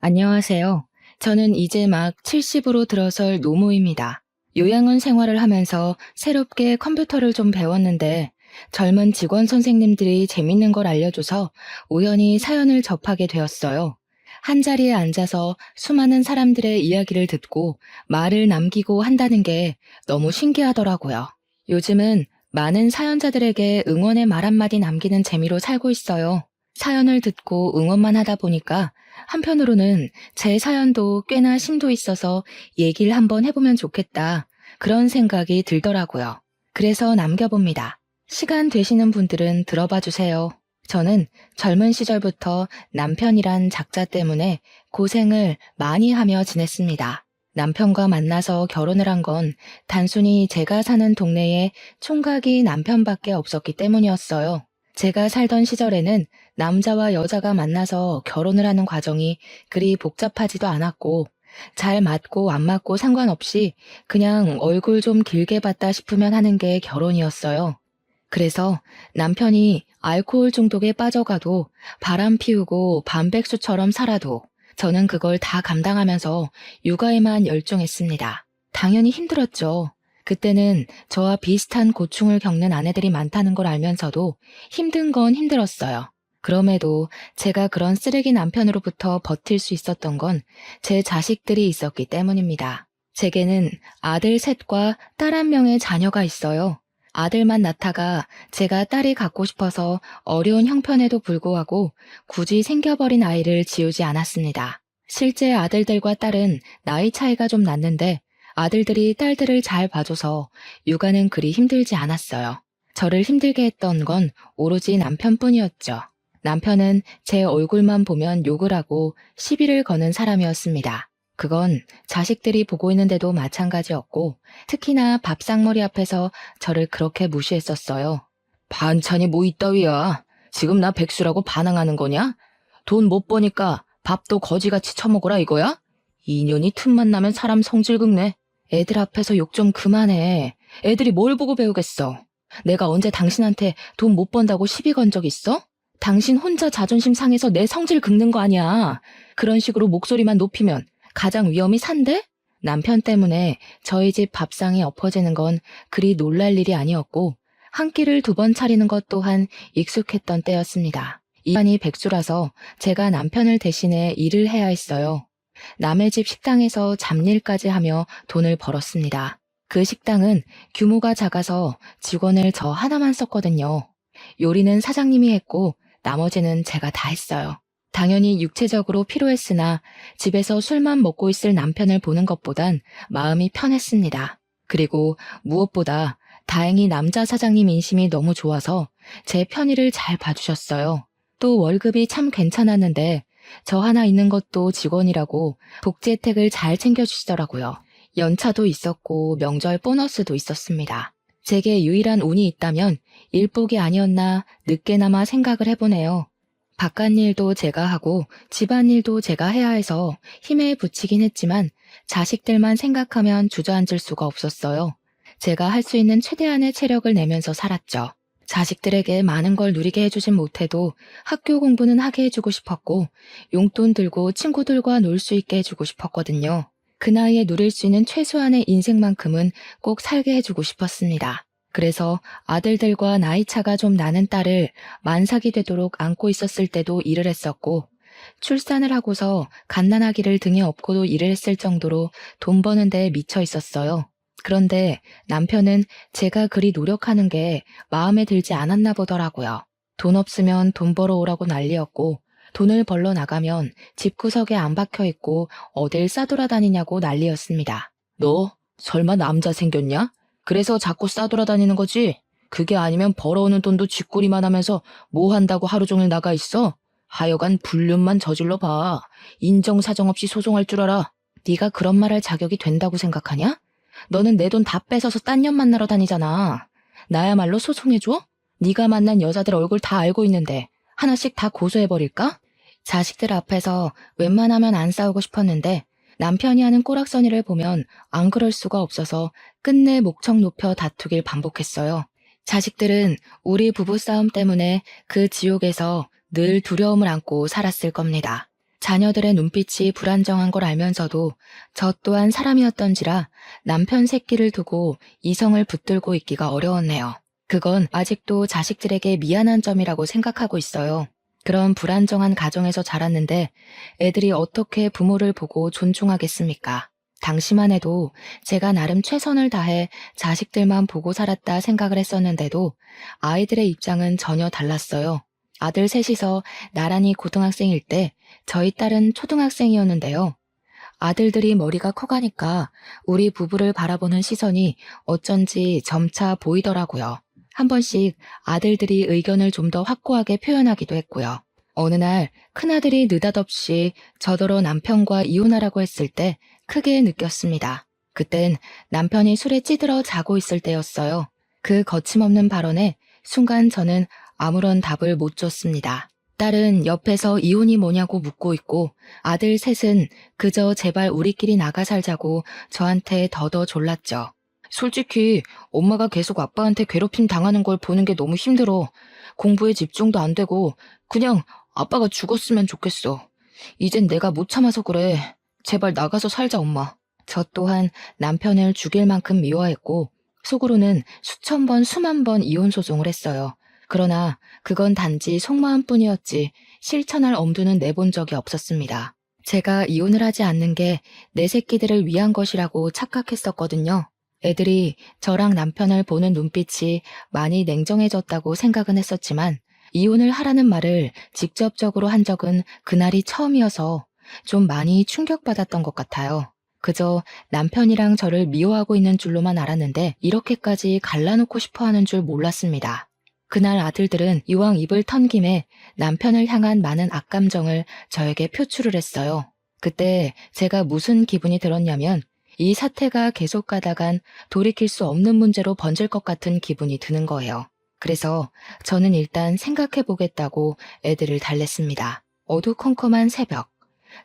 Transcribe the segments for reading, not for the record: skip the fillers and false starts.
안녕하세요. 저는 이제 막 70으로 들어설 노무입니다. 요양원 생활을 하면서 새롭게 컴퓨터를 좀 배웠는데 젊은 직원 선생님들이 재밌는 걸 알려줘서 우연히 사연을 접하게 되었어요. 한 자리에 앉아서 수많은 사람들의 이야기를 듣고 말을 남기고 한다는 게 너무 신기하더라고요. 요즘은 많은 사연자들에게 응원의 말 한마디 남기는 재미로 살고 있어요. 사연을 듣고 응원만 하다 보니까 한편으로는 제 사연도 꽤나 심도 있어서 얘기를 한번 해보면 좋겠다. 그런 생각이 들더라고요. 그래서 남겨봅니다. 시간 되시는 분들은 들어봐 주세요. 저는 젊은 시절부터 남편이란 작자 때문에 고생을 많이 하며 지냈습니다. 남편과 만나서 결혼을 한 건 단순히 제가 사는 동네에 총각이 남편밖에 없었기 때문이었어요. 제가 살던 시절에는 남자와 여자가 만나서 결혼을 하는 과정이 그리 복잡하지도 않았고, 잘 맞고 안 맞고 상관없이 그냥 얼굴 좀 길게 봤다 싶으면 하는 게 결혼이었어요. 그래서 남편이 알코올 중독에 빠져가도 바람 피우고 반백수처럼 살아도 저는 그걸 다 감당하면서 육아에만 열중했습니다. 당연히 힘들었죠. 그때는 저와 비슷한 고충을 겪는 아내들이 많다는 걸 알면서도 힘든 건 힘들었어요. 그럼에도 제가 그런 쓰레기 남편으로부터 버틸 수 있었던 건 제 자식들이 있었기 때문입니다. 제게는 아들 셋과 딸 한 명의 자녀가 있어요. 아들만 낳다가 제가 딸이 갖고 싶어서 어려운 형편에도 불구하고 굳이 생겨버린 아이를 지우지 않았습니다. 실제 아들들과 딸은 나이 차이가 좀 났는데 아들들이 딸들을 잘 봐줘서 육아는 그리 힘들지 않았어요. 저를 힘들게 했던 건 오로지 남편뿐이었죠. 남편은 제 얼굴만 보면 욕을 하고 시비를 거는 사람이었습니다. 그건 자식들이 보고 있는데도 마찬가지였고 특히나 밥상머리 앞에서 저를 그렇게 무시했었어요. 반찬이 뭐 이따위야. 지금 나 백수라고 반항하는 거냐? 돈 못 버니까 밥도 거지같이 처먹어라 이거야? 인연이 틈만 나면 사람 성질 긁네. 애들 앞에서 욕 좀 그만해. 애들이 뭘 보고 배우겠어. 내가 언제 당신한테 돈 못 번다고 시비 건 적 있어? 당신 혼자 자존심 상해서 내 성질 긁는 거 아니야. 그런 식으로 목소리만 높이면 가장 위험이 산대? 남편 때문에 저희 집 밥상이 엎어지는 건 그리 놀랄 일이 아니었고 한 끼를 두 번 차리는 것 또한 익숙했던 때였습니다. 이반이 백수라서 제가 남편을 대신해 일을 해야 했어요. 남의 집 식당에서 잡일까지 하며 돈을 벌었습니다. 그 식당은 규모가 작아서 직원을 저 하나만 썼거든요. 요리는 사장님이 했고 나머지는 제가 다 했어요. 당연히 육체적으로 피로했으나 집에서 술만 먹고 있을 남편을 보는 것보단 마음이 편했습니다. 그리고 무엇보다 다행히 남자 사장님 인심이 너무 좋아서 제 편의를 잘 봐주셨어요. 또 월급이 참 괜찮았는데 저 하나 있는 것도 직원이라고 복지 혜택을 잘 챙겨주시더라고요. 연차도 있었고 명절 보너스도 있었습니다. 제게 유일한 운이 있다면 일복이 아니었나 늦게나마 생각을 해보네요. 바깥일도 제가 하고 집안일도 제가 해야 해서 힘에 부치긴 했지만 자식들만 생각하면 주저앉을 수가 없었어요. 제가 할 수 있는 최대한의 체력을 내면서 살았죠. 자식들에게 많은 걸 누리게 해주진 못해도 학교 공부는 하게 해주고 싶었고 용돈 들고 친구들과 놀 수 있게 해주고 싶었거든요. 그 나이에 누릴 수 있는 최소한의 인생만큼은 꼭 살게 해주고 싶었습니다. 그래서 아들들과 나이 차가 좀 나는 딸을 만삭이 되도록 안고 있었을 때도 일을 했었고 출산을 하고서 갓난아기를 등에 업고도 일을 했을 정도로 돈 버는 데에 미쳐 있었어요. 그런데 남편은 제가 그리 노력하는 게 마음에 들지 않았나 보더라고요. 돈 없으면 돈 벌어 오라고 난리였고 돈을 벌러 나가면 집구석에 안 박혀 있고 어딜 싸돌아다니냐고 난리였습니다. 너 설마 남자 생겼냐? 그래서 자꾸 싸돌아다니는 거지? 그게 아니면 벌어오는 돈도 쥐꼬리만 하면서 뭐 한다고 하루 종일 나가 있어? 하여간 불륜만 저질러 봐. 인정사정 없이 소송할 줄 알아. 네가 그런 말 할 자격이 된다고 생각하냐? 너는 내 돈 다 뺏어서 딴 년 만나러 다니잖아. 나야말로 소송해줘? 네가 만난 여자들 얼굴 다 알고 있는데 하나씩 다 고소해버릴까? 자식들 앞에서 웬만하면 안 싸우고 싶었는데 남편이 하는 꼬락서니를 보면 안 그럴 수가 없어서 끝내 목청 높여 다투길 반복했어요. 자식들은 우리 부부싸움 때문에 그 지옥에서 늘 두려움을 안고 살았을 겁니다. 자녀들의 눈빛이 불안정한 걸 알면서도 저 또한 사람이었던지라 남편 새끼를 두고 이성을 붙들고 있기가 어려웠네요. 그건 아직도 자식들에게 미안한 점이라고 생각하고 있어요. 그런 불안정한 가정에서 자랐는데 애들이 어떻게 부모를 보고 존중하겠습니까? 당시만 해도 제가 나름 최선을 다해 자식들만 보고 살았다 생각을 했었는데도 아이들의 입장은 전혀 달랐어요. 아들 셋이서 나란히 고등학생일 때 저희 딸은 초등학생이었는데요. 아들들이 머리가 커가니까 우리 부부를 바라보는 시선이 어쩐지 점차 보이더라고요. 한 번씩 아들들이 의견을 좀 더 확고하게 표현하기도 했고요. 어느 날 큰아들이 느닷없이 저더러 남편과 이혼하라고 했을 때 크게 느꼈습니다. 그땐 남편이 술에 찌들어 자고 있을 때였어요. 그 거침없는 발언에 순간 저는 아무런 답을 못 줬습니다. 딸은 옆에서 이혼이 뭐냐고 묻고 있고 아들 셋은 그저 제발 우리끼리 나가 살자고 저한테 더더 졸랐죠. 솔직히 엄마가 계속 아빠한테 괴롭힘 당하는 걸 보는 게 너무 힘들어. 공부에 집중도 안 되고 그냥 아빠가 죽었으면 좋겠어. 이젠 내가 못 참아서 그래. 제발 나가서 살자, 엄마. 저 또한 남편을 죽일 만큼 미워했고 속으로는 수천 번, 수만 번 이혼 소송을 했어요. 그러나 그건 단지 속마음뿐이었지 실천할 엄두는 내본 적이 없었습니다. 제가 이혼을 하지 않는 게 내 새끼들을 위한 것이라고 착각했었거든요. 애들이 저랑 남편을 보는 눈빛이 많이 냉정해졌다고 생각은 했었지만 이혼을 하라는 말을 직접적으로 한 적은 그날이 처음이어서 좀 많이 충격받았던 것 같아요. 그저 남편이랑 저를 미워하고 있는 줄로만 알았는데 이렇게까지 갈라놓고 싶어 하는 줄 몰랐습니다. 그날 아들들은 이왕 입을 턴 김에 남편을 향한 많은 악감정을 저에게 표출을 했어요. 그때 제가 무슨 기분이 들었냐면 이 사태가 계속 가다간 돌이킬 수 없는 문제로 번질 것 같은 기분이 드는 거예요. 그래서 저는 일단 생각해보겠다고 애들을 달랬습니다. 어두컴컴한 새벽,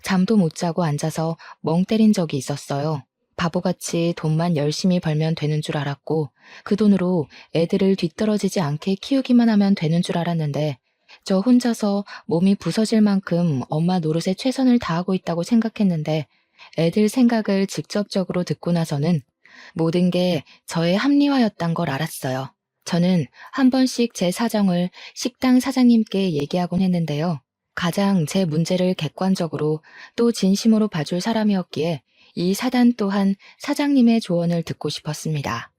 잠도 못 자고 앉아서 멍 때린 적이 있었어요. 바보같이 돈만 열심히 벌면 되는 줄 알았고 그 돈으로 애들을 뒤떨어지지 않게 키우기만 하면 되는 줄 알았는데 저 혼자서 몸이 부서질 만큼 엄마 노릇에 최선을 다하고 있다고 생각했는데 애들 생각을 직접적으로 듣고 나서는 모든 게 저의 합리화였단 걸 알았어요. 저는 한 번씩 제 사정을 식당 사장님께 얘기하곤 했는데요. 가장 제 문제를 객관적으로 또 진심으로 봐줄 사람이었기에 이 사단 또한 사장님의 조언을 듣고 싶었습니다.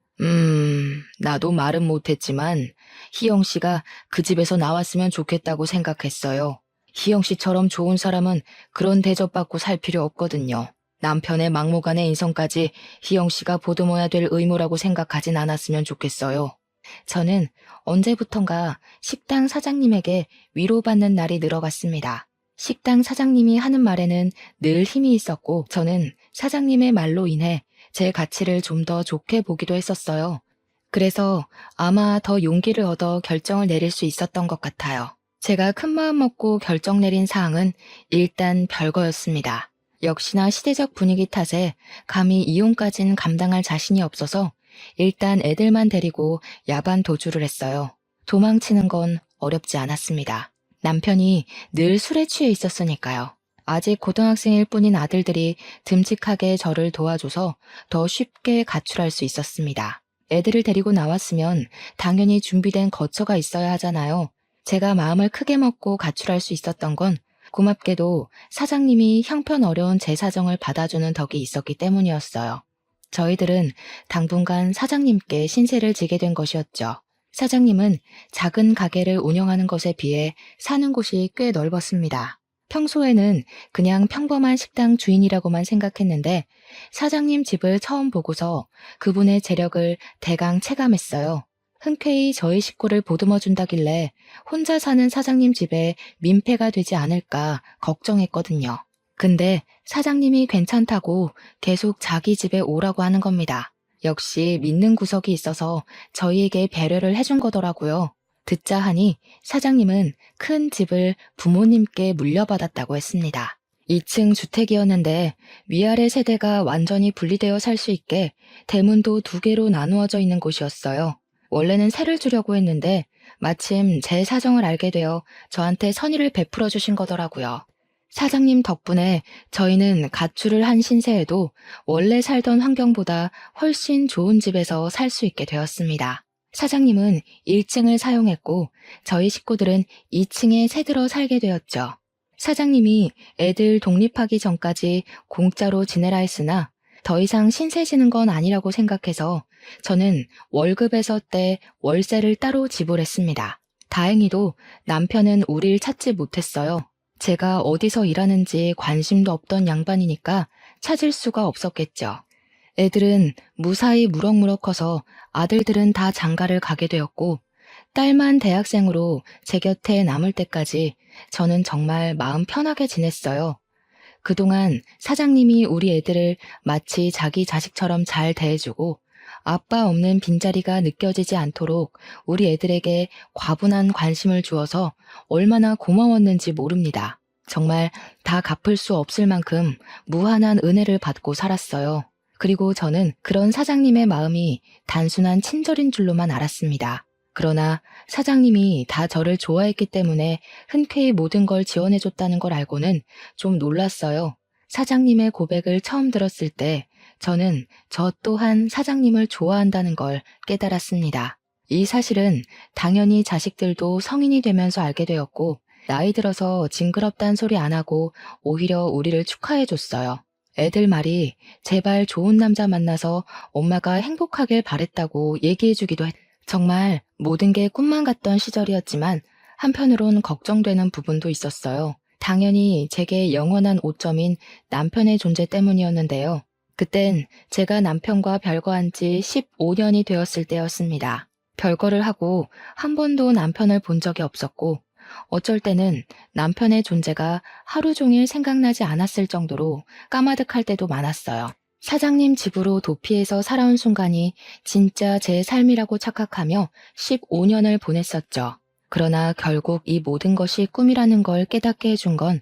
나도 말은 못했지만 희영 씨가 그 집에서 나왔으면 좋겠다고 생각했어요. 희영 씨처럼 좋은 사람은 그런 대접받고 살 필요 없거든요. 남편의 막무가내 인성까지 희영 씨가 보듬어야 될 의무라고 생각하진 않았으면 좋겠어요. 저는 언제부턴가 식당 사장님에게 위로받는 날이 늘어갔습니다. 식당 사장님이 하는 말에는 늘 힘이 있었고 저는 사장님의 말로 인해 제 가치를 좀 더 좋게 보기도 했었어요. 그래서 아마 더 용기를 얻어 결정을 내릴 수 있었던 것 같아요. 제가 큰 마음 먹고 결정 내린 사항은 일단 별거였습니다. 역시나 시대적 분위기 탓에 감히 이혼까진 감당할 자신이 없어서 일단 애들만 데리고 야반 도주를 했어요. 도망치는 건 어렵지 않았습니다. 남편이 늘 술에 취해 있었으니까요. 아직 고등학생일 뿐인 아들들이 듬직하게 저를 도와줘서 더 쉽게 가출할 수 있었습니다. 애들을 데리고 나왔으면 당연히 준비된 거처가 있어야 하잖아요. 제가 마음을 크게 먹고 가출할 수 있었던 건 고맙게도 사장님이 형편 어려운 제 사정을 받아주는 덕이 있었기 때문이었어요. 저희들은 당분간 사장님께 신세를 지게 된 것이었죠. 사장님은 작은 가게를 운영하는 것에 비해 사는 곳이 꽤 넓었습니다. 평소에는 그냥 평범한 식당 주인이라고만 생각했는데 사장님 집을 처음 보고서 그분의 재력을 대강 체감했어요. 흔쾌히 저희 식구를 보듬어 준다길래 혼자 사는 사장님 집에 민폐가 되지 않을까 걱정했거든요. 근데 사장님이 괜찮다고 계속 자기 집에 오라고 하는 겁니다. 역시 믿는 구석이 있어서 저희에게 배려를 해준 거더라고요. 듣자 하니 사장님은 큰 집을 부모님께 물려받았다고 했습니다. 2층 주택이었는데 위아래 세대가 완전히 분리되어 살 수 있게 대문도 2개로 나누어져 있는 곳이었어요. 원래는 세를 주려고 했는데 마침 제 사정을 알게 되어 저한테 선의를 베풀어 주신 거더라고요. 사장님 덕분에 저희는 가출을 한 신세에도 원래 살던 환경보다 훨씬 좋은 집에서 살 수 있게 되었습니다. 사장님은 1층을 사용했고 저희 식구들은 2층에 새들어 살게 되었죠. 사장님이 애들 독립하기 전까지 공짜로 지내라 했으나 더 이상 신세 지는 건 아니라고 생각해서 저는 월급에서 떼 월세를 따로 지불했습니다. 다행히도 남편은 우릴 찾지 못했어요. 제가 어디서 일하는지 관심도 없던 양반이니까 찾을 수가 없었겠죠. 애들은 무사히 무럭무럭 커서 아들들은 다 장가를 가게 되었고 딸만 대학생으로 제 곁에 남을 때까지 저는 정말 마음 편하게 지냈어요. 그동안 사장님이 우리 애들을 마치 자기 자식처럼 잘 대해주고 아빠 없는 빈자리가 느껴지지 않도록 우리 애들에게 과분한 관심을 주어서 얼마나 고마웠는지 모릅니다. 정말 다 갚을 수 없을 만큼 무한한 은혜를 받고 살았어요. 그리고 저는 그런 사장님의 마음이 단순한 친절인 줄로만 알았습니다. 그러나 사장님이 다 저를 좋아했기 때문에 흔쾌히 모든 걸 지원해줬다는 걸 알고는 좀 놀랐어요. 사장님의 고백을 처음 들었을 때 저는 저 또한 사장님을 좋아한다는 걸 깨달았습니다. 이 사실은 당연히 자식들도 성인이 되면서 알게 되었고 나이 들어서 징그럽단 소리 안 하고 오히려 우리를 축하해줬어요. 애들 말이 제발 좋은 남자 만나서 엄마가 행복하길 바랬다고 얘기해주기도 했. 정말 모든 게 꿈만 같던 시절이었지만 한편으론 걱정되는 부분도 있었어요. 당연히 제게 영원한 오점인 남편의 존재 때문이었는데요. 그땐 제가 남편과 별거한 지 15년이 되었을 때였습니다. 별거를 하고 한 번도 남편을 본 적이 없었고 어쩔 때는 남편의 존재가 하루 종일 생각나지 않았을 정도로 까마득할 때도 많았어요. 사장님 집으로 도피해서 살아온 순간이 진짜 제 삶이라고 착각하며 15년을 보냈었죠. 그러나 결국 이 모든 것이 꿈이라는 걸 깨닫게 해준 건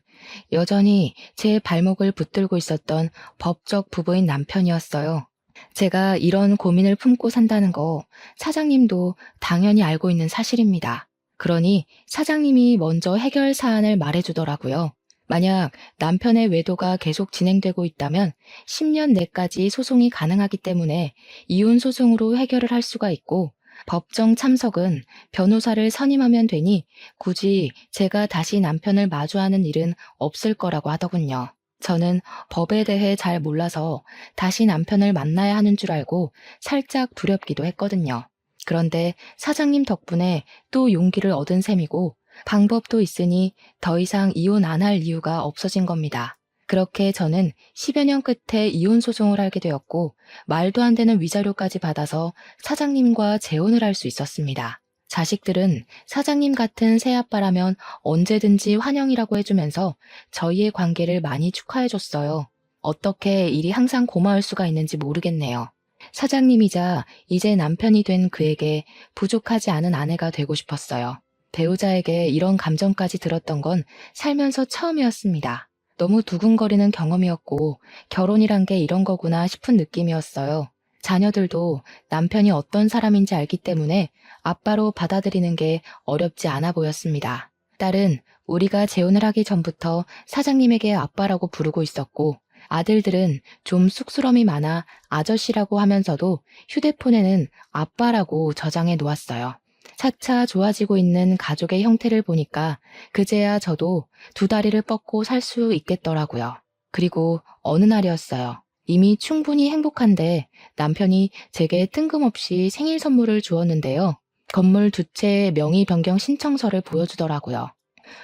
여전히 제 발목을 붙들고 있었던 법적 부부인 남편이었어요. 제가 이런 고민을 품고 산다는 거 사장님도 당연히 알고 있는 사실입니다. 그러니 사장님이 먼저 해결 사안을 말해주더라고요. 만약 남편의 외도가 계속 진행되고 있다면 10년 내까지 소송이 가능하기 때문에 이혼 소송으로 해결을 할 수가 있고 법정 참석은 변호사를 선임하면 되니 굳이 제가 다시 남편을 마주하는 일은 없을 거라고 하더군요. 저는 법에 대해 잘 몰라서 다시 남편을 만나야 하는 줄 알고 살짝 두렵기도 했거든요. 그런데 사장님 덕분에 또 용기를 얻은 셈이고 방법도 있으니 더 이상 이혼 안 할 이유가 없어진 겁니다. 그렇게 저는 10여 년 끝에 이혼 소송을 하게 되었고 말도 안 되는 위자료까지 받아서 사장님과 재혼을 할 수 있었습니다. 자식들은 사장님 같은 새아빠라면 언제든지 환영이라고 해주면서 저희의 관계를 많이 축하해줬어요. 어떻게 일이 항상 고마울 수가 있는지 모르겠네요. 사장님이자 이제 남편이 된 그에게 부족하지 않은 아내가 되고 싶었어요. 배우자에게 이런 감정까지 들었던 건 살면서 처음이었습니다. 너무 두근거리는 경험이었고 결혼이란 게 이런 거구나 싶은 느낌이었어요. 자녀들도 남편이 어떤 사람인지 알기 때문에 아빠로 받아들이는 게 어렵지 않아 보였습니다. 딸은 우리가 재혼을 하기 전부터 사장님에게 아빠라고 부르고 있었고 아들들은 좀 쑥스러움이 많아 아저씨라고 하면서도 휴대폰에는 아빠라고 저장해 놓았어요. 차차 좋아지고 있는 가족의 형태를 보니까 그제야 저도 두 다리를 뻗고 살 수 있겠더라고요. 그리고 어느 날이었어요. 이미 충분히 행복한데 남편이 제게 뜬금없이 생일 선물을 주었는데요. 건물 두 채의 명의 변경 신청서를 보여주더라고요.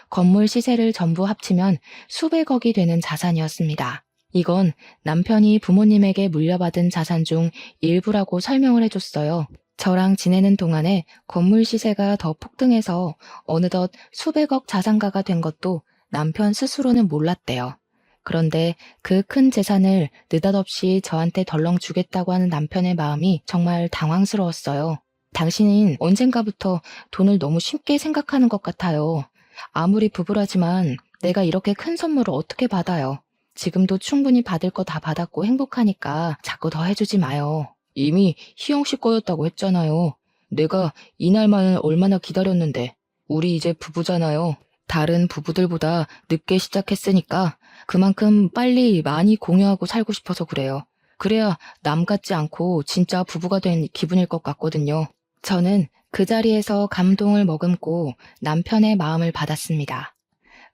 건물 시세를 전부 합치면 수백억이 되는 자산이었습니다. 이건 남편이 부모님에게 물려받은 자산 중 일부라고 설명을 해줬어요. 저랑 지내는 동안에 건물 시세가 더 폭등해서 어느덧 수백억 자산가가 된 것도 남편 스스로는 몰랐대요. 그런데 그 큰 재산을 느닷없이 저한테 덜렁 주겠다고 하는 남편의 마음이 정말 당황스러웠어요. 당신은 언젠가부터 돈을 너무 쉽게 생각하는 것 같아요. 아무리 부부라지만 내가 이렇게 큰 선물을 어떻게 받아요? 지금도 충분히 받을 거 다 받았고 행복하니까 자꾸 더 해주지 마요. 이미 희영 씨 거였다고 했잖아요. 내가 이날만을 얼마나 기다렸는데. 우리 이제 부부잖아요. 다른 부부들보다 늦게 시작했으니까 그만큼 빨리 많이 공유하고 살고 싶어서 그래요. 그래야 남 같지 않고 진짜 부부가 된 기분일 것 같거든요. 저는 그 자리에서 감동을 머금고 남편의 마음을 받았습니다.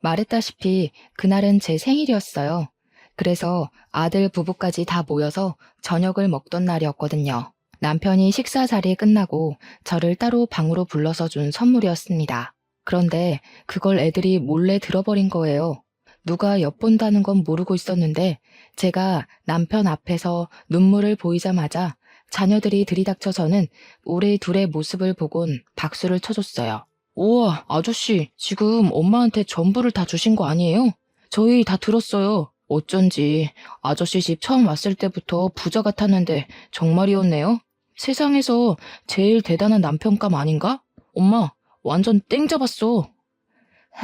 말했다시피 그날은 제 생일이었어요. 그래서 아들 부부까지 다 모여서 저녁을 먹던 날이었거든요. 남편이 식사 자리 끝나고 저를 따로 방으로 불러서 준 선물이었습니다. 그런데 그걸 애들이 몰래 들어버린 거예요. 누가 엿본다는 건 모르고 있었는데 제가 남편 앞에서 눈물을 보이자마자 자녀들이 들이닥쳐서는 우리 둘의 모습을 보곤 박수를 쳐줬어요. 우와, 아저씨, 지금 엄마한테 전부를 다 주신 거 아니에요? 저희 다 들었어요. 어쩐지 아저씨 집 처음 왔을 때부터 부자 같았는데 정말이었네요. 세상에서 제일 대단한 남편감 아닌가? 엄마, 완전 땡 잡았어.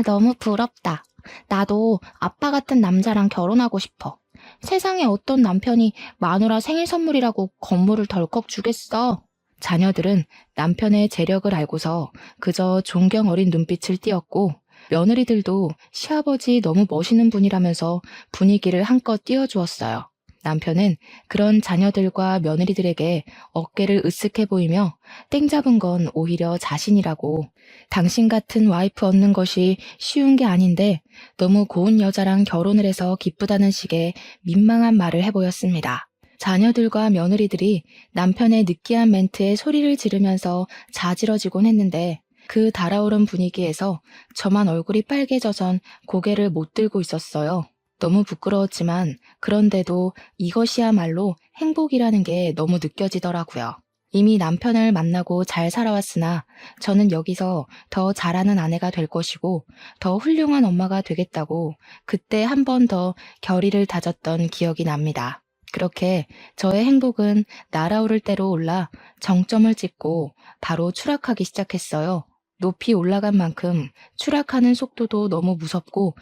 너무 부럽다. 나도 아빠 같은 남자랑 결혼하고 싶어. 세상에 어떤 남편이 마누라 생일 선물이라고 건물을 덜컥 주겠어. 자녀들은 남편의 재력을 알고서 그저 존경 어린 눈빛을 띄었고 며느리들도 시아버지 너무 멋있는 분이라면서 분위기를 한껏 띄워주었어요. 남편은 그런 자녀들과 며느리들에게 어깨를 으쓱해 보이며 땡 잡은 건 오히려 자신이라고 당신 같은 와이프 얻는 것이 쉬운 게 아닌데 너무 고운 여자랑 결혼을 해서 기쁘다는 식의 민망한 말을 해보였습니다. 자녀들과 며느리들이 남편의 느끼한 멘트에 소리를 지르면서 자지러지곤 했는데 그 달아오른 분위기에서 저만 얼굴이 빨개져선 고개를 못 들고 있었어요. 너무 부끄러웠지만 그런데도 이것이야말로 행복이라는 게 너무 느껴지더라고요. 이미 남편을 만나고 잘 살아왔으나 저는 여기서 더 잘하는 아내가 될 것이고 더 훌륭한 엄마가 되겠다고 그때 한 번 더 결의를 다졌던 기억이 납니다. 그렇게 저의 행복은 날아오를 대로 올라 정점을 찍고 바로 추락하기 시작했어요. 높이 올라간 만큼 추락하는 속도도 너무 무섭고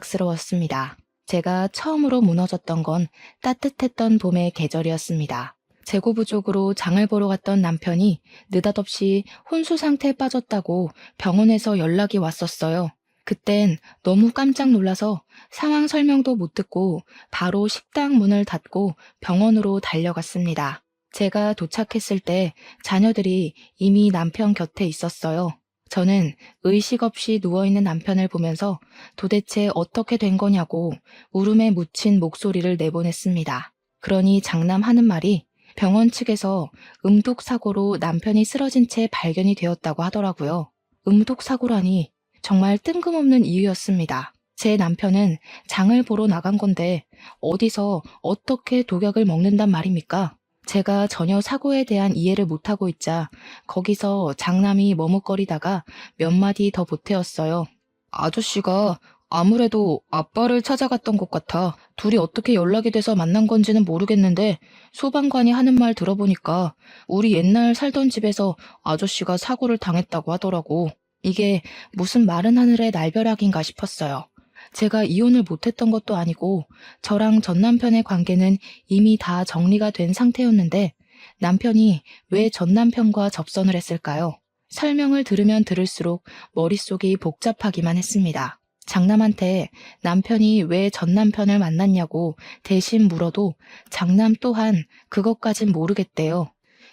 갑작스러웠습니다. 제가 처음으로 무너졌던 건 따뜻했던 봄의 계절이었습니다. 재고 부족으로 장을 보러 갔던 남편이 느닷없이 혼수 상태에 빠졌다고 병원에서 연락이 왔었어요. 그땐 너무 깜짝 놀라서 상황 설명도 못 듣고 바로 식당 문을 닫고 병원으로 달려갔습니다. 제가 도착했을 때 자녀들이 이미 남편 곁에 있었어요. 저는 의식 없이 누워있는 남편을 보면서 도대체 어떻게 된 거냐고 울음에 묻힌 목소리를 내보냈습니다. 그러니 장남하는 말이 병원 측에서 음독사고로 남편이 쓰러진 채 발견이 되었다고 하더라고요. 음독사고라니 정말 뜬금없는 이유였습니다. 제 남편은 장을 보러 나간 건데 어디서 어떻게 독약을 먹는단 말입니까? 제가 전혀 사고에 대한 이해를 못하고 있자 거기서 장남이 머뭇거리다가 몇 마디 더 보태었어요. 아저씨가 아무래도 아빠를 찾아갔던 것 같아. 둘이 어떻게 연락이 돼서 만난 건지는 모르겠는데 소방관이 하는 말 들어보니까 우리 옛날 살던 집에서 아저씨가 사고를 당했다고 하더라고. 이게 무슨 마른 하늘의 날벼락인가 싶었어요. 제가 이혼을 못했던 것도 아니고 저랑 전 남편의 관계는 이미 다 정리가 된 상태였는데 남편이 왜 전 남편과 접선을 했을까요? 설명을 들으면 들을수록 머릿속이 복잡하기만 했습니다. 장남한테 남편이 왜 전 남편을 만났냐고 대신 물어도 장남 또한 그것까진 모르겠대요.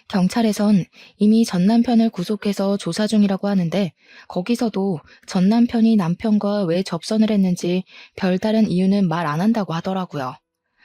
경찰에선 이미 전 남편을 구속해서 조사 중이라고 하는데 거기서도 전 남편이 남편과 왜 접선을 했는지 별다른 이유는 말 안 한다고 하더라고요.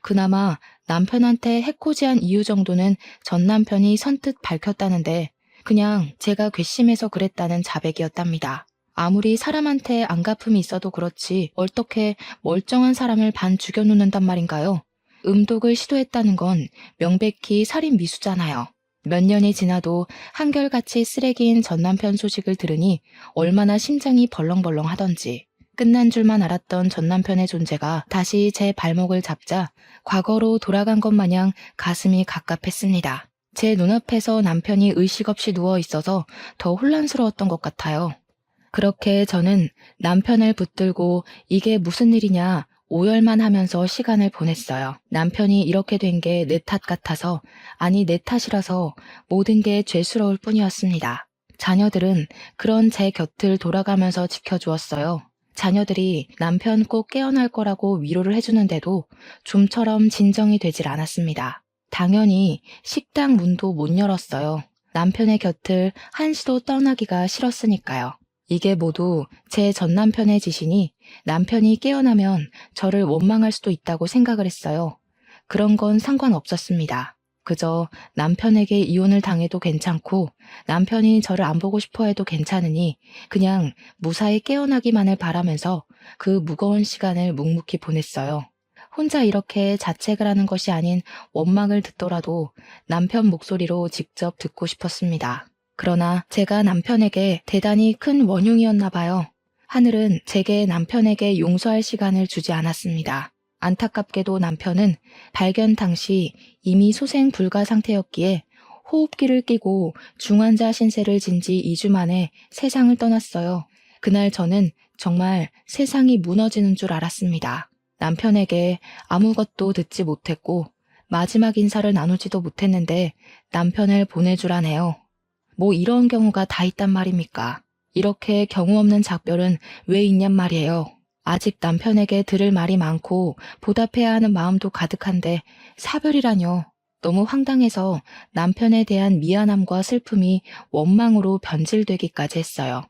그나마 남편한테 해코지한 이유 정도는 전 남편이 선뜻 밝혔다는데 그냥 제가 괘씸해서 그랬다는 자백이었답니다. 아무리 사람한테 안갚음이 있어도 그렇지 어떻게 멀쩡한 사람을 반 죽여놓는단 말인가요? 음독을 시도했다는 건 명백히 살인 미수잖아요. 몇 년이 지나도 한결같이 쓰레기인 전 남편 소식을 들으니 얼마나 심장이 벌렁벌렁 하던지 끝난 줄만 알았던 전 남편의 존재가 다시 제 발목을 잡자 과거로 돌아간 것 마냥 가슴이 갑갑했습니다. 제 눈앞에서 남편이 의식 없이 누워 있어서 더 혼란스러웠던 것 같아요. 그렇게 저는 남편을 붙들고 이게 무슨 일이냐 오열만 하면서 시간을 보냈어요. 남편이 이렇게 된 게 내 탓 같아서, 아니 내 탓이라서 모든 게 죄스러울 뿐이었습니다. 자녀들은 그런 제 곁을 돌아가면서 지켜주었어요. 자녀들이 남편 꼭 깨어날 거라고 위로를 해주는데도 좀처럼 진정이 되질 않았습니다. 당연히 식당 문도 못 열었어요. 남편의 곁을 한시도 떠나기가 싫었으니까요. 이게 모두 제 전 남편의 짓이니 남편이 깨어나면 저를 원망할 수도 있다고 생각을 했어요. 그런 건 상관없었습니다. 그저 남편에게 이혼을 당해도 괜찮고 남편이 저를 안 보고 싶어 해도 괜찮으니 그냥 무사히 깨어나기만을 바라면서 그 무거운 시간을 묵묵히 보냈어요. 혼자 이렇게 자책을 하는 것이 아닌 원망을 듣더라도 남편 목소리로 직접 듣고 싶었습니다. 그러나 제가 남편에게 대단히 큰 원흉이었나 봐요. 하늘은 제게 남편에게 용서할 시간을 주지 않았습니다. 안타깝게도 남편은 발견 당시 이미 소생 불가 상태였기에 호흡기를 끼고 중환자 신세를 진 지 2주 만에 세상을 떠났어요. 그날 저는 정말 세상이 무너지는 줄 알았습니다. 남편에게 아무것도 듣지 못했고 마지막 인사를 나누지도 못했는데 남편을 보내주라네요. 뭐 이런 경우가 다 있단 말입니까? 이렇게 경우 없는 작별은 왜 있냔 말이에요. 아직 남편에게 들을 말이 많고 보답해야 하는 마음도 가득한데 사별이라뇨. 너무 황당해서 남편에 대한 미안함과 슬픔이 원망으로 변질되기까지 했어요.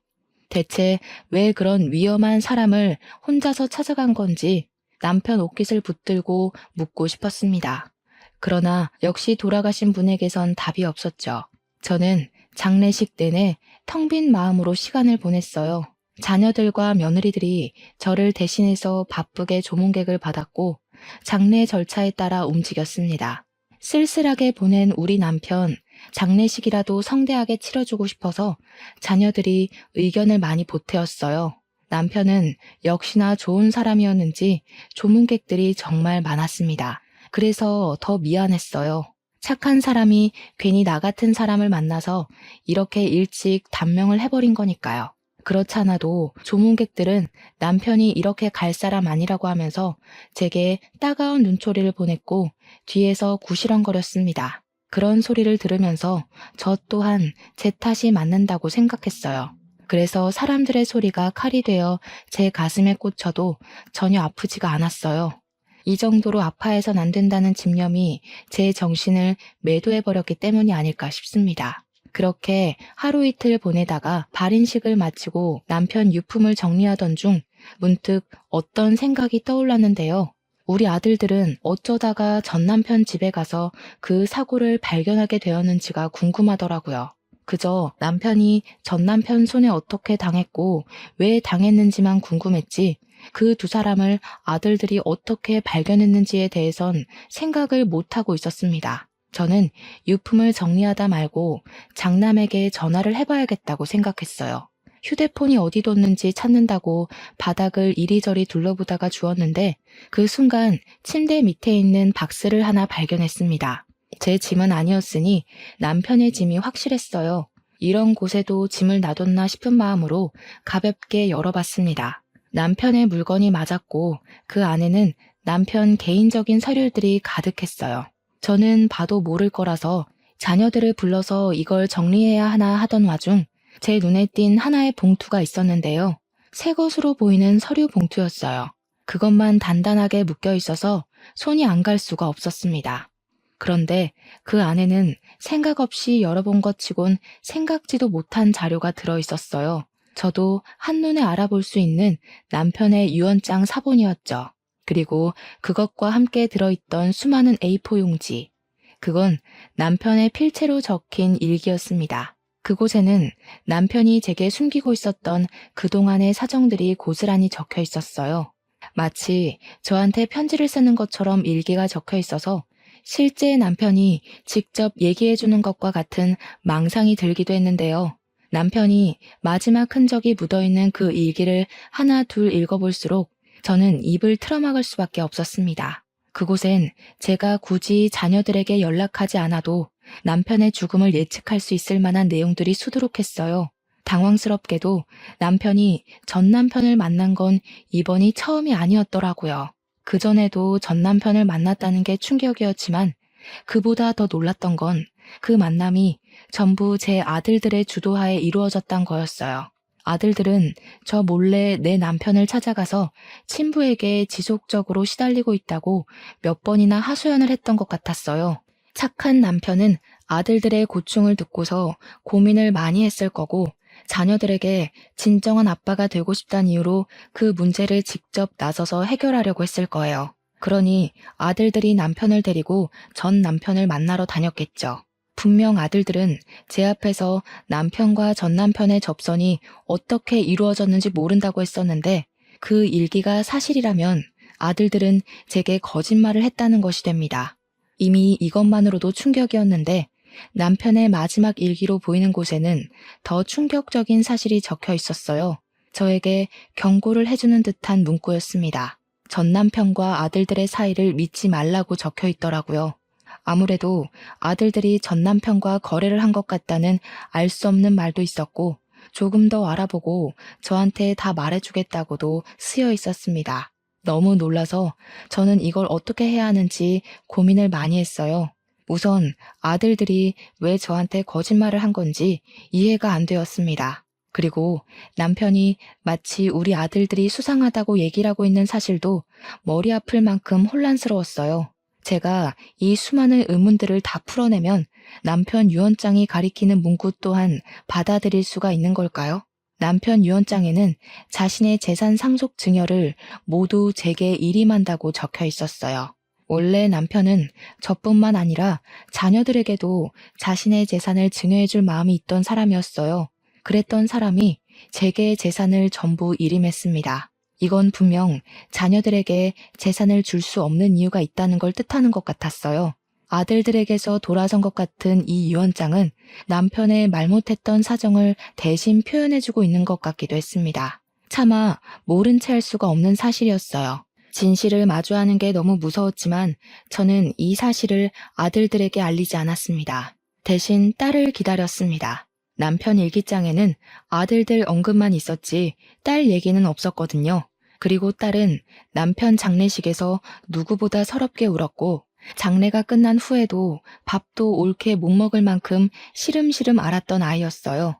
대체 왜 그런 위험한 사람을 혼자서 찾아간 건지 남편 옷깃을 붙들고 묻고 싶었습니다. 그러나 역시 돌아가신 분에게선 답이 없었죠. 저는 장례식 내내 텅 빈 마음으로 시간을 보냈어요. 자녀들과 며느리들이 저를 대신해서 바쁘게 조문객을 받았고 장례 절차에 따라 움직였습니다. 쓸쓸하게 보낸 우리 남편, 장례식이라도 성대하게 치러주고 싶어서 자녀들이 의견을 많이 보태었어요. 남편은 역시나 좋은 사람이었는지 조문객들이 정말 많았습니다. 그래서 더 미안했어요. 착한 사람이 괜히 나 같은 사람을 만나서 이렇게 일찍 단명을 해버린 거니까요. 그렇지 않아도 조문객들은 남편이 이렇게 갈 사람 아니라고 하면서 제게 따가운 눈초리를 보냈고 뒤에서 구시렁거렸습니다. 그런 소리를 들으면서 저 또한 제 탓이 맞는다고 생각했어요. 그래서 사람들의 소리가 칼이 되어 제 가슴에 꽂혀도 전혀 아프지가 않았어요. 이 정도로 아파해선 안 된다는 집념이 제 정신을 매도해버렸기 때문이 아닐까 싶습니다. 그렇게 하루 이틀 보내다가 발인식을 마치고 남편 유품을 정리하던 중 문득 어떤 생각이 떠올랐는데요. 우리 아들들은 어쩌다가 전 남편 집에 가서 그 사고를 발견하게 되었는지가 궁금하더라고요. 그저 남편이 전 남편 손에 어떻게 당했고 왜 당했는지만 궁금했지 그 두 사람을 아들들이 어떻게 발견했는지에 대해선 생각을 못하고 있었습니다. 저는 유품을 정리하다 말고 장남에게 전화를 해봐야겠다고 생각했어요. 휴대폰이 어디 뒀는지 찾는다고 바닥을 이리저리 둘러보다가 주웠는데 그 순간 침대 밑에 있는 박스를 하나 발견했습니다. 제 짐은 아니었으니 남편의 짐이 확실했어요. 이런 곳에도 짐을 놔뒀나 싶은 마음으로 가볍게 열어봤습니다. 남편의 물건이 맞았고 그 안에는 남편 개인적인 서류들이 가득했어요. 저는 봐도 모를 거라서 자녀들을 불러서 이걸 정리해야 하나 하던 와중 제 눈에 띈 하나의 봉투가 있었는데요. 새 것으로 보이는 서류 봉투였어요. 그것만 단단하게 묶여 있어서 손이 안 갈 수가 없었습니다. 그런데 그 안에는 생각 없이 열어본 것 치곤 생각지도 못한 자료가 들어있었어요. 저도 한눈에 알아볼 수 있는 남편의 유언장 사본이었죠. 그리고 그것과 함께 들어있던 수많은 A4 용지. 그건 남편의 필체로 적힌 일기였습니다. 그곳에는 남편이 제게 숨기고 있었던 그동안의 사정들이 고스란히 적혀 있었어요. 마치 저한테 편지를 쓰는 것처럼 일기가 적혀 있어서 실제 남편이 직접 얘기해주는 것과 같은 망상이 들기도 했는데요. 남편이 마지막 흔적이 묻어있는 그 일기를 하나 둘 읽어볼수록 저는 입을 틀어막을 수밖에 없었습니다. 그곳엔 제가 굳이 자녀들에게 연락하지 않아도 남편의 죽음을 예측할 수 있을 만한 내용들이 수두룩했어요. 당황스럽게도 남편이 전 남편을 만난 건 이번이 처음이 아니었더라고요. 그전에도 전 남편을 만났다는 게 충격이었지만 그보다 더 놀랐던 건 그 만남이 전부 제 아들들의 주도하에 이루어졌던 거였어요. 아들들은 저 몰래 내 남편을 찾아가서 친부에게 지속적으로 시달리고 있다고 몇 번이나 하소연을 했던 것 같았어요. 착한 남편은 아들들의 고충을 듣고서 고민을 많이 했을 거고 자녀들에게 진정한 아빠가 되고 싶다는 이유로 그 문제를 직접 나서서 해결하려고 했을 거예요. 그러니 아들들이 남편을 데리고 전 남편을 만나러 다녔겠죠. 분명 아들들은 제 앞에서 남편과 전 남편의 접선이 어떻게 이루어졌는지 모른다고 했었는데 그 일기가 사실이라면 아들들은 제게 거짓말을 했다는 것이 됩니다. 이미 이것만으로도 충격이었는데 남편의 마지막 일기로 보이는 곳에는 더 충격적인 사실이 적혀 있었어요. 저에게 경고를 해주는 듯한 문구였습니다. 전 남편과 아들들의 사이를 믿지 말라고 적혀 있더라고요. 아무래도 아들들이 전 남편과 거래를 한 것 같다는 알 수 없는 말도 있었고 조금 더 알아보고 저한테 다 말해주겠다고도 쓰여 있었습니다. 너무 놀라서 저는 이걸 어떻게 해야 하는지 고민을 많이 했어요. 우선 아들들이 왜 저한테 거짓말을 한 건지 이해가 안 되었습니다. 그리고 남편이 마치 우리 아들들이 수상하다고 얘기를 하고 있는 사실도 머리 아플 만큼 혼란스러웠어요. 제가 이 수많은 의문들을 다 풀어내면 남편 유언장이 가리키는 문구 또한 받아들일 수가 있는 걸까요? 남편 유언장에는 자신의 재산 상속 증여를 모두 제게 일임한다고 적혀 있었어요. 원래 남편은 저뿐만 아니라 자녀들에게도 자신의 재산을 증여해줄 마음이 있던 사람이었어요. 그랬던 사람이 제게 재산을 전부 일임했습니다. 이건 분명 자녀들에게 재산을 줄 수 없는 이유가 있다는 걸 뜻하는 것 같았어요. 아들들에게서 돌아선 것 같은 이 유언장은 남편의 말 못했던 사정을 대신 표현해주고 있는 것 같기도 했습니다. 차마 모른 채 할 수가 없는 사실이었어요. 진실을 마주하는 게 너무 무서웠지만 저는 이 사실을 아들들에게 알리지 않았습니다. 대신 딸을 기다렸습니다. 남편 일기장에는 아들들 언급만 있었지 딸 얘기는 없었거든요. 그리고 딸은 남편 장례식에서 누구보다 서럽게 울었고 장례가 끝난 후에도 밥도 옳게 못 먹을 만큼 시름시름 앓았던 아이였어요.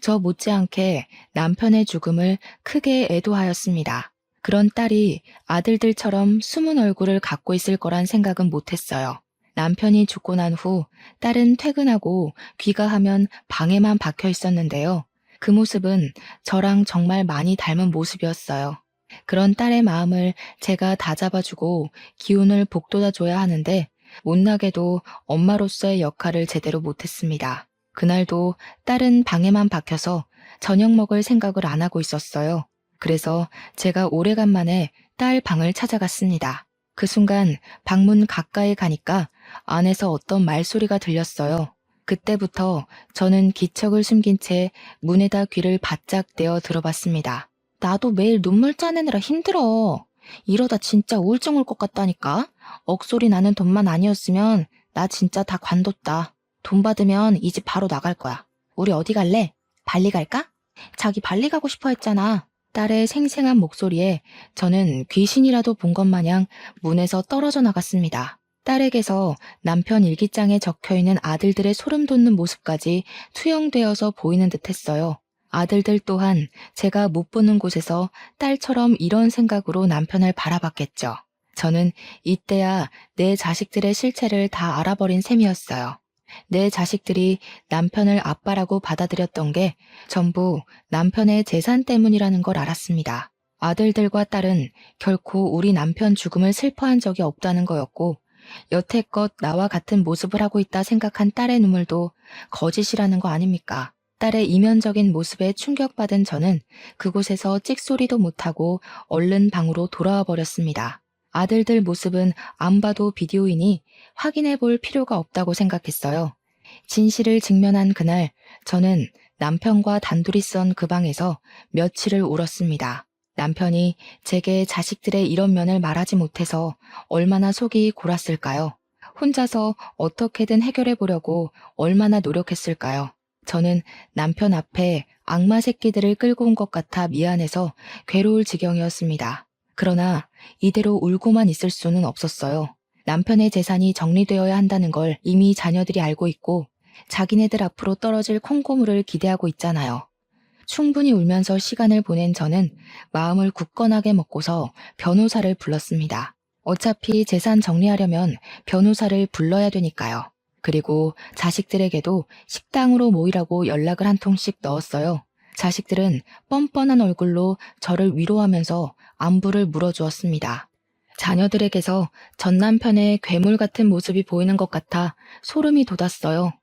저 못지않게 남편의 죽음을 크게 애도하였습니다. 그런 딸이 아들들처럼 숨은 얼굴을 갖고 있을 거란 생각은 못했어요. 남편이 죽고 난 후 딸은 퇴근하고 귀가하면 방에만 박혀 있었는데요. 그 모습은 저랑 정말 많이 닮은 모습이었어요. 그런 딸의 마음을 제가 다잡아주고 기운을 북돋아줘야 하는데 못나게도 엄마로서의 역할을 제대로 못했습니다. 그날도 딸은 방에만 박혀서 저녁 먹을 생각을 안 하고 있었어요. 그래서 제가 오래간만에 딸 방을 찾아갔습니다. 그 순간 방문 가까이 가니까 안에서 어떤 말소리가 들렸어요. 그때부터 저는 기척을 숨긴 채 문에다 귀를 바짝 대어 들어봤습니다. 나도 매일 눈물 짜내느라 힘들어. 이러다 진짜 우울증 올 것 같다니까. 억소리 나는 돈만 아니었으면 나 진짜 다 관뒀다. 돈 받으면 이 집 바로 나갈 거야. 우리 어디 갈래? 발리 갈까? 자기 발리 가고 싶어 했잖아. 딸의 생생한 목소리에 저는 귀신이라도 본 것 마냥 문에서 떨어져 나갔습니다. 딸에게서 남편 일기장에 적혀있는 아들들의 소름 돋는 모습까지 투영되어서 보이는 듯 했어요. 아들들 또한 제가 못 보는 곳에서 딸처럼 이런 생각으로 남편을 바라봤겠죠. 저는 이때야 내 자식들의 실체를 다 알아버린 셈이었어요. 내 자식들이 남편을 아빠라고 받아들였던 게 전부 남편의 재산 때문이라는 걸 알았습니다. 아들들과 딸은 결코 우리 남편 죽음을 슬퍼한 적이 없다는 거였고 여태껏 나와 같은 모습을 하고 있다 생각한 딸의 눈물도 거짓이라는 거 아닙니까? 딸의 이면적인 모습에 충격받은 저는 그곳에서 찍소리도 못하고 얼른 방으로 돌아와 버렸습니다. 아들들 모습은 안 봐도 비디오이니 확인해 볼 필요가 없다고 생각했어요. 진실을 직면한 그날 저는 남편과 단둘이 썬 그 방에서 며칠을 울었습니다. 남편이 제게 자식들의 이런 면을 말하지 못해서 얼마나 속이 골았을까요? 혼자서 어떻게든 해결해 보려고 얼마나 노력했을까요? 저는 남편 앞에 악마 새끼들을 끌고 온 것 같아 미안해서 괴로울 지경이었습니다. 그러나 이대로 울고만 있을 수는 없었어요. 남편의 재산이 정리되어야 한다는 걸 이미 자녀들이 알고 있고 자기네들 앞으로 떨어질 콩고물을 기대하고 있잖아요. 충분히 울면서 시간을 보낸 저는 마음을 굳건하게 먹고서 변호사를 불렀습니다. 어차피 재산 정리하려면 변호사를 불러야 되니까요. 그리고 자식들에게도 식당으로 모이라고 연락을 한 통씩 넣었어요. 자식들은 뻔뻔한 얼굴로 저를 위로하면서 안부를 물어주었습니다. 자녀들에게서 전 남편의 괴물 같은 모습이 보이는 것 같아 소름이 돋았어요.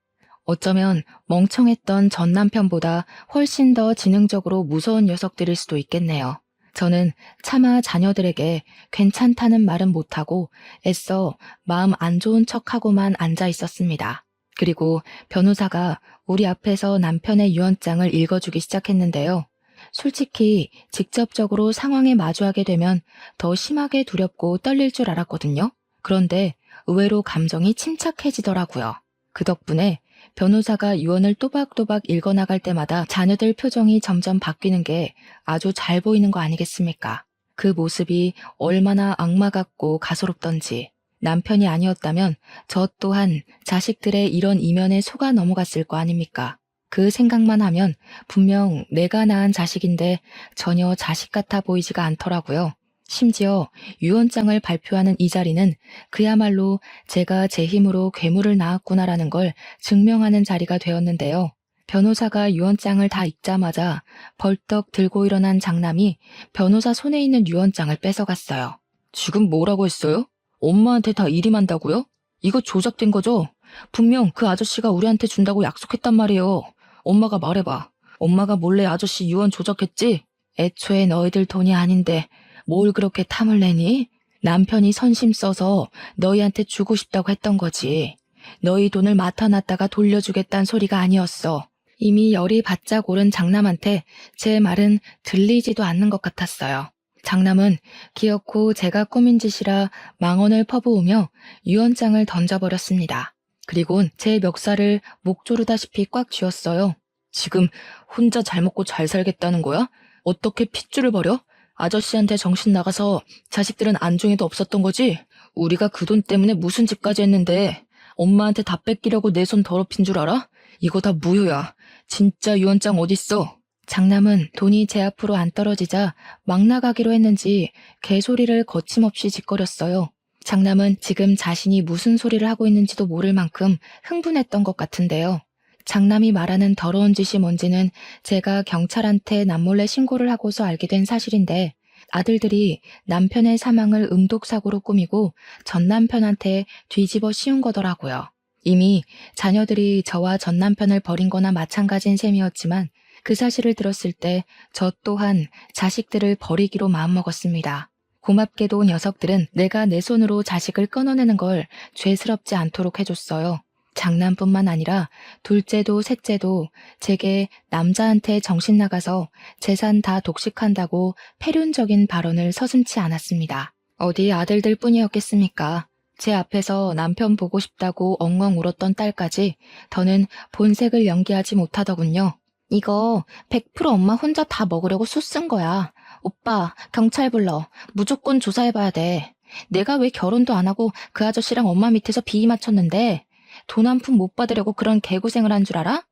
어쩌면 멍청했던 전 남편보다 훨씬 더 지능적으로 무서운 녀석들일 수도 있겠네요. 저는 차마 자녀들에게 괜찮다는 말은 못하고 애써 마음 안 좋은 척하고만 앉아 있었습니다. 그리고 변호사가 우리 앞에서 남편의 유언장을 읽어주기 시작했는데요. 솔직히 직접적으로 상황에 마주하게 되면 더 심하게 두렵고 떨릴 줄 알았거든요. 그런데 의외로 감정이 침착해지더라고요. 그 덕분에 변호사가 유언을 또박또박 읽어나갈 때마다 자녀들 표정이 점점 바뀌는 게 아주 잘 보이는 거 아니겠습니까? 그 모습이 얼마나 악마 같고 가소롭던지. 남편이 아니었다면 저 또한 자식들의 이런 이면에 속아 넘어갔을 거 아닙니까? 그 생각만 하면 분명 내가 낳은 자식인데 전혀 자식 같아 보이지가 않더라고요. 심지어 유언장을 발표하는 이 자리는 그야말로 제가 제 힘으로 괴물을 낳았구나라는 걸 증명하는 자리가 되었는데요. 변호사가 유언장을 다 읽자마자 벌떡 들고 일어난 장남이 변호사 손에 있는 유언장을 뺏어갔어요. 지금 뭐라고 했어요? 엄마한테 다 일임한다고요? 이거 조작된 거죠? 분명 그 아저씨가 우리한테 준다고 약속했단 말이에요. 엄마가 말해봐. 엄마가 몰래 아저씨 유언 조작했지? 애초에 너희들 돈이 아닌데 뭘 그렇게 탐을 내니? 남편이 선심 써서 너희한테 주고 싶다고 했던 거지. 너희 돈을 맡아놨다가 돌려주겠다는 소리가 아니었어. 이미 열이 바짝 오른 장남한테 제 말은 들리지도 않는 것 같았어요. 장남은 기어코 제가 꾸민 짓이라 망언을 퍼부으며 유언장을 던져버렸습니다. 그리곤 제 멱살을 목 조르다시피 꽉 쥐었어요. 지금 혼자 잘 먹고 잘 살겠다는 거야? 어떻게 핏줄을 버려? 아저씨한테 정신 나가서 자식들은 안중에도 없었던 거지? 우리가 그 돈 때문에 무슨 집까지 했는데 엄마한테 다 뺏기려고 내 손 더럽힌 줄 알아? 이거 다 무효야. 진짜 유언장 어딨어? 장남은 돈이 제 앞으로 안 떨어지자 막 나가기로 했는지 개소리를 거침없이 짓거렸어요. 장남은 지금 자신이 무슨 소리를 하고 있는지도 모를 만큼 흥분했던 것 같은데요. 장남이 말하는 더러운 짓이 뭔지는 제가 경찰한테 남몰래 신고를 하고서 알게 된 사실인데 아들들이 남편의 사망을 음독사고로 꾸미고 전 남편한테 뒤집어 씌운 거더라고요. 이미 자녀들이 저와 전 남편을 버린 거나 마찬가지인 셈이었지만 그 사실을 들었을 때 저 또한 자식들을 버리기로 마음먹었습니다. 고맙게도 녀석들은 내가 내 손으로 자식을 끊어내는 걸 죄스럽지 않도록 해줬어요. 장남뿐만 아니라 둘째도 셋째도 제게 남자한테 정신 나가서 재산 다 독식한다고 패륜적인 발언을 서슴지 않았습니다. 어디 아들들 뿐이었겠습니까? 제 앞에서 남편 보고 싶다고 엉엉 울었던 딸까지 더는 본색을 연기하지 못하더군요. 이거 100% 엄마 혼자 다 먹으려고 수 쓴 거야. 오빠, 경찰 불러. 무조건 조사해봐야 돼. 내가 왜 결혼도 안 하고 그 아저씨랑 엄마 밑에서 비위 맞췄는데 돈 한 푼 못 받으려고 그런 개고생을 한 줄 알아?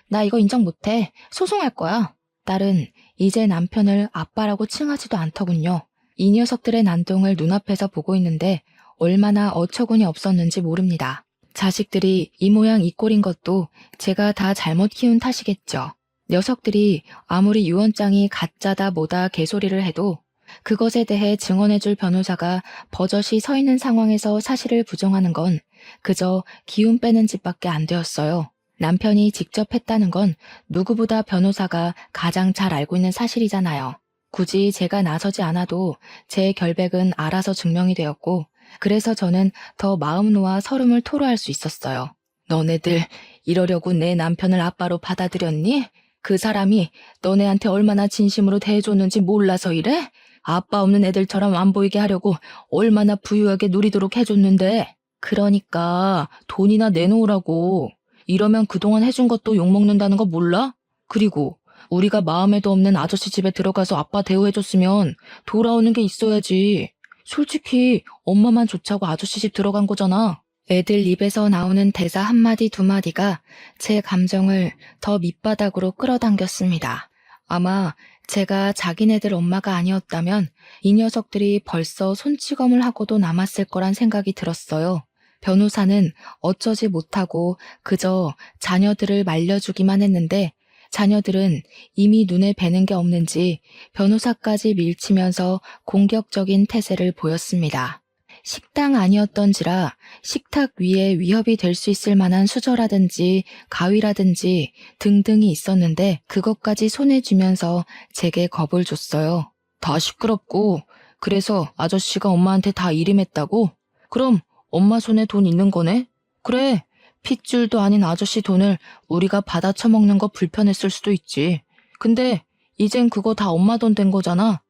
나 이거 인정 못해. 소송할 거야. 딸은 이제 남편을 아빠라고 칭하지도 않더군요. 이 녀석들의 난동을 눈앞에서 보고 있는데 얼마나 어처구니 없었는지 모릅니다. 자식들이 이 모양 이 꼴인 것도 제가 다 잘못 키운 탓이겠죠. 녀석들이 아무리 유언장이 가짜다 뭐다 개소리를 해도 그것에 대해 증언해줄 변호사가 버젓이 서 있는 상황에서 사실을 부정하는 건 그저 기운 빼는 짓밖에 안 되었어요. 남편이 직접 했다는 건 누구보다 변호사가 가장 잘 알고 있는 사실이잖아요. 굳이 제가 나서지 않아도 제 결백은 알아서 증명이 되었고 그래서 저는 더 마음 놓아 서름을 토로할 수 있었어요. 너네들 이러려고 내 남편을 아빠로 받아들였니? 그 사람이 너네한테 얼마나 진심으로 대해줬는지 몰라서 이래? 아빠 없는 애들처럼 안 보이게 하려고 얼마나 부유하게 누리도록 해줬는데. 그러니까 돈이나 내놓으라고. 이러면 그동안 해준 것도 욕먹는다는 거 몰라? 그리고 우리가 마음에도 없는 아저씨 집에 들어가서 아빠 대우해줬으면 돌아오는 게 있어야지. 솔직히 엄마만 좋자고 아저씨 집 들어간 거잖아. 애들 입에서 나오는 대사 한마디 두마디가 제 감정을 더 밑바닥으로 끌어당겼습니다. 아마 제가 자기네들 엄마가 아니었다면 이 녀석들이 벌써 손찌검을 하고도 남았을 거란 생각이 들었어요. 변호사는 어쩌지 못하고 그저 자녀들을 말려주기만 했는데 자녀들은 이미 눈에 뵈는 게 없는지 변호사까지 밀치면서 공격적인 태세를 보였습니다. 식당 아니었던지라 식탁 위에 위협이 될 수 있을 만한 수저라든지 가위라든지 등등이 있었는데 그것까지 손에 쥐면서 제게 겁을 줬어요. 다 시끄럽고 그래서 아저씨가 엄마한테 다 일임했다고? 그럼 엄마 손에 돈 있는 거네? 그래, 핏줄도 아닌 아저씨 돈을 우리가 받아 처먹는 거 불편했을 수도 있지. 근데 이젠 그거 다 엄마 돈 된 거잖아.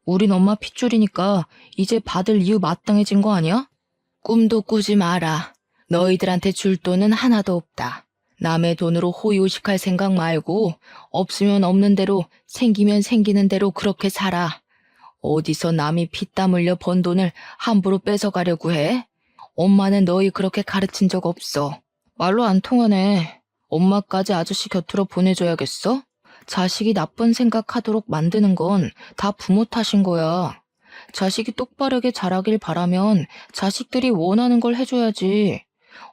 우린 엄마 핏줄이니까 이제 받을 이유 마땅해진 거 아니야? 꿈도 꾸지 마라. 너희들한테 줄 돈은 하나도 없다. 남의 돈으로 호의호식할 생각 말고 없으면 없는 대로 생기면 생기는 대로 그렇게 살아. 어디서 남이 피땀 흘려 번 돈을 함부로 뺏어가려고 해? 엄마는 너희 그렇게 가르친 적 없어. 말로 안 통하네. 엄마까지 아저씨 곁으로 보내줘야겠어? 자식이 나쁜 생각하도록 만드는 건 다 부모 탓인 거야. 자식이 똑바르게 자라길 바라면 자식들이 원하는 걸 해줘야지.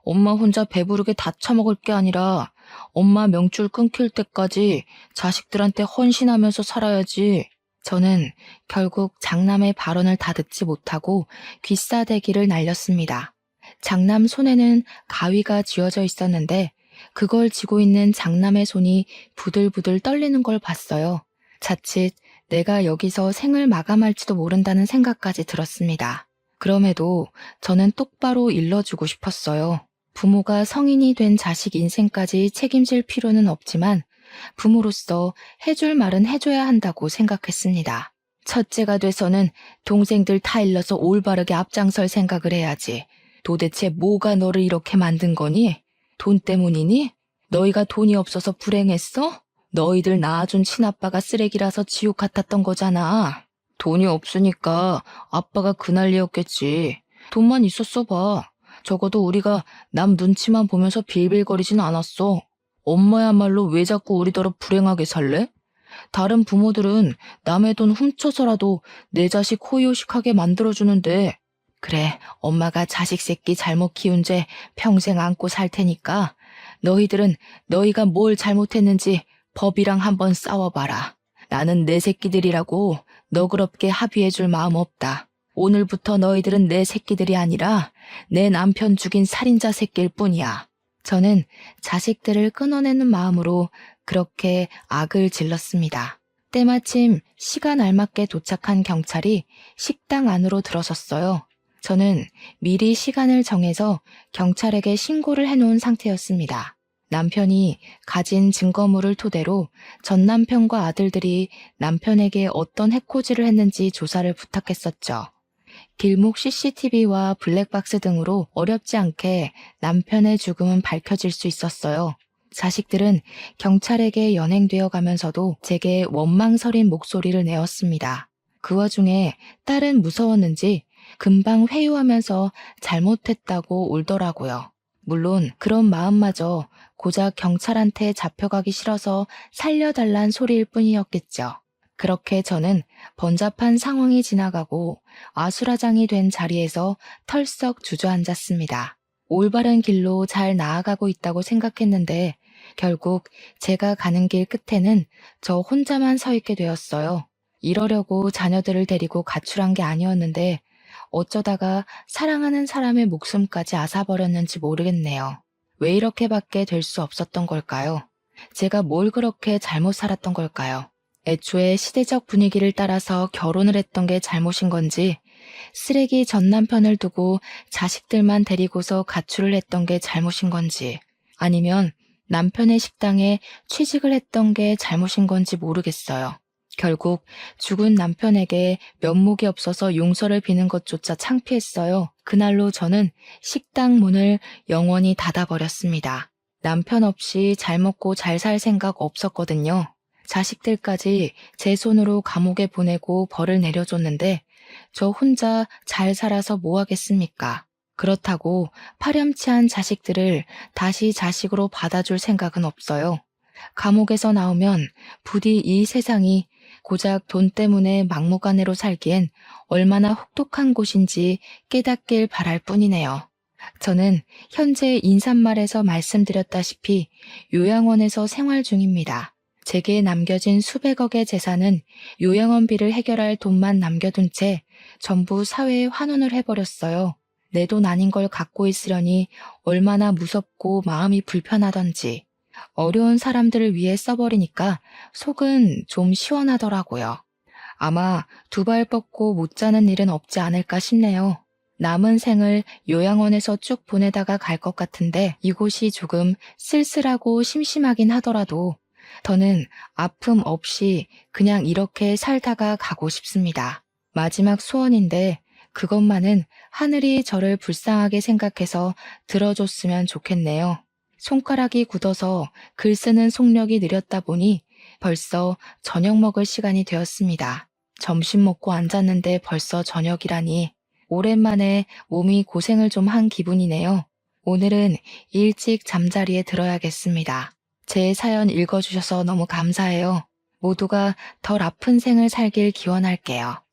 엄마 혼자 배부르게 다 처먹을 게 아니라 엄마 명줄 끊길 때까지 자식들한테 헌신하면서 살아야지. 저는 결국 장남의 발언을 다 듣지 못하고 귀싸대기를 날렸습니다. 장남 손에는 가위가 쥐어져 있었는데 그걸 쥐고 있는 장남의 손이 부들부들 떨리는 걸 봤어요. 자칫 내가 여기서 생을 마감할지도 모른다는 생각까지 들었습니다. 그럼에도 저는 똑바로 일러주고 싶었어요. 부모가 성인이 된 자식 인생까지 책임질 필요는 없지만 부모로서 해줄 말은 해줘야 한다고 생각했습니다. 첫째가 돼서는 동생들 다 일러서 올바르게 앞장설 생각을 해야지. 도대체 뭐가 너를 이렇게 만든 거니? 돈 때문이니? 너희가 돈이 없어서 불행했어? 너희들 낳아준 친아빠가 쓰레기라서 지옥 같았던 거잖아. 돈이 없으니까 아빠가 그 난리였겠지. 돈만 있었어 봐. 적어도 우리가 남 눈치만 보면서 빌빌거리진 않았어. 엄마야말로 왜 자꾸 우리더러 불행하게 살래? 다른 부모들은 남의 돈 훔쳐서라도 내 자식 호의호식하게 만들어주는데 그래, 엄마가 자식 새끼 잘못 키운 죄 평생 안고 살 테니까 너희들은 너희가 뭘 잘못했는지 법이랑 한번 싸워봐라. 나는 내 새끼들이라고 너그럽게 합의해줄 마음 없다. 오늘부터 너희들은 내 새끼들이 아니라 내 남편 죽인 살인자 새끼일 뿐이야. 저는 자식들을 끊어내는 마음으로 그렇게 악을 질렀습니다. 때마침 시간 알맞게 도착한 경찰이 식당 안으로 들어섰어요. 저는 미리 시간을 정해서 경찰에게 신고를 해놓은 상태였습니다. 남편이 가진 증거물을 토대로 전 남편과 아들들이 남편에게 어떤 해코지를 했는지 조사를 부탁했었죠. 길목 CCTV와 블랙박스 등으로 어렵지 않게 남편의 죽음은 밝혀질 수 있었어요. 자식들은 경찰에게 연행되어 가면서도 제게 원망설인 목소리를 내었습니다. 그 와중에 딸은 무서웠는지 금방 회유하면서 잘못했다고 울더라고요. 물론 그런 마음마저 고작 경찰한테 잡혀가기 싫어서 살려달란 소리일 뿐이었겠죠. 그렇게 저는 번잡한 상황이 지나가고 아수라장이 된 자리에서 털썩 주저앉았습니다. 올바른 길로 잘 나아가고 있다고 생각했는데 결국 제가 가는 길 끝에는 저 혼자만 서 있게 되었어요. 이러려고 자녀들을 데리고 가출한 게 아니었는데 어쩌다가 사랑하는 사람의 목숨까지 앗아버렸는지 모르겠네요. 왜 이렇게밖에 될 수 없었던 걸까요? 제가 뭘 그렇게 잘못 살았던 걸까요? 애초에 시대적 분위기를 따라서 결혼을 했던 게 잘못인 건지, 쓰레기 전 남편을 두고 자식들만 데리고서 가출을 했던 게 잘못인 건지, 아니면 남편의 식당에 취직을 했던 게 잘못인 건지 모르겠어요. 결국 죽은 남편에게 면목이 없어서 용서를 비는 것조차 창피했어요. 그날로 저는 식당 문을 영원히 닫아버렸습니다. 남편 없이 잘 먹고 잘 살 생각 없었거든요. 자식들까지 제 손으로 감옥에 보내고 벌을 내려줬는데 저 혼자 잘 살아서 뭐 하겠습니까? 그렇다고 파렴치한 자식들을 다시 자식으로 받아줄 생각은 없어요. 감옥에서 나오면 부디 이 세상이 고작 돈 때문에 막무가내로 살기엔 얼마나 혹독한 곳인지 깨닫길 바랄 뿐이네요. 저는 현재 인사말에서 말씀드렸다시피 요양원에서 생활 중입니다. 제게 남겨진 수백억의 재산은 요양원비를 해결할 돈만 남겨둔 채 전부 사회에 환원을 해버렸어요. 내 돈 아닌 걸 갖고 있으려니 얼마나 무섭고 마음이 불편하던지. 어려운 사람들을 위해 써버리니까 속은 좀 시원하더라고요. 아마 두 발 뻗고 못 자는 일은 없지 않을까 싶네요. 남은 생을 요양원에서 쭉 보내다가 갈 것 같은데 이곳이 조금 쓸쓸하고 심심하긴 하더라도 더는 아픔 없이 그냥 이렇게 살다가 가고 싶습니다. 마지막 소원인데 그것만은 하늘이 저를 불쌍하게 생각해서 들어줬으면 좋겠네요. 손가락이 굳어서 글 쓰는 속력이 느렸다 보니 벌써 저녁 먹을 시간이 되었습니다. 점심 먹고 앉았는데 벌써 저녁이라니 오랜만에 몸이 고생을 좀 한 기분이네요. 오늘은 일찍 잠자리에 들어야겠습니다. 제 사연 읽어주셔서 너무 감사해요. 모두가 덜 아픈 생을 살길 기원할게요.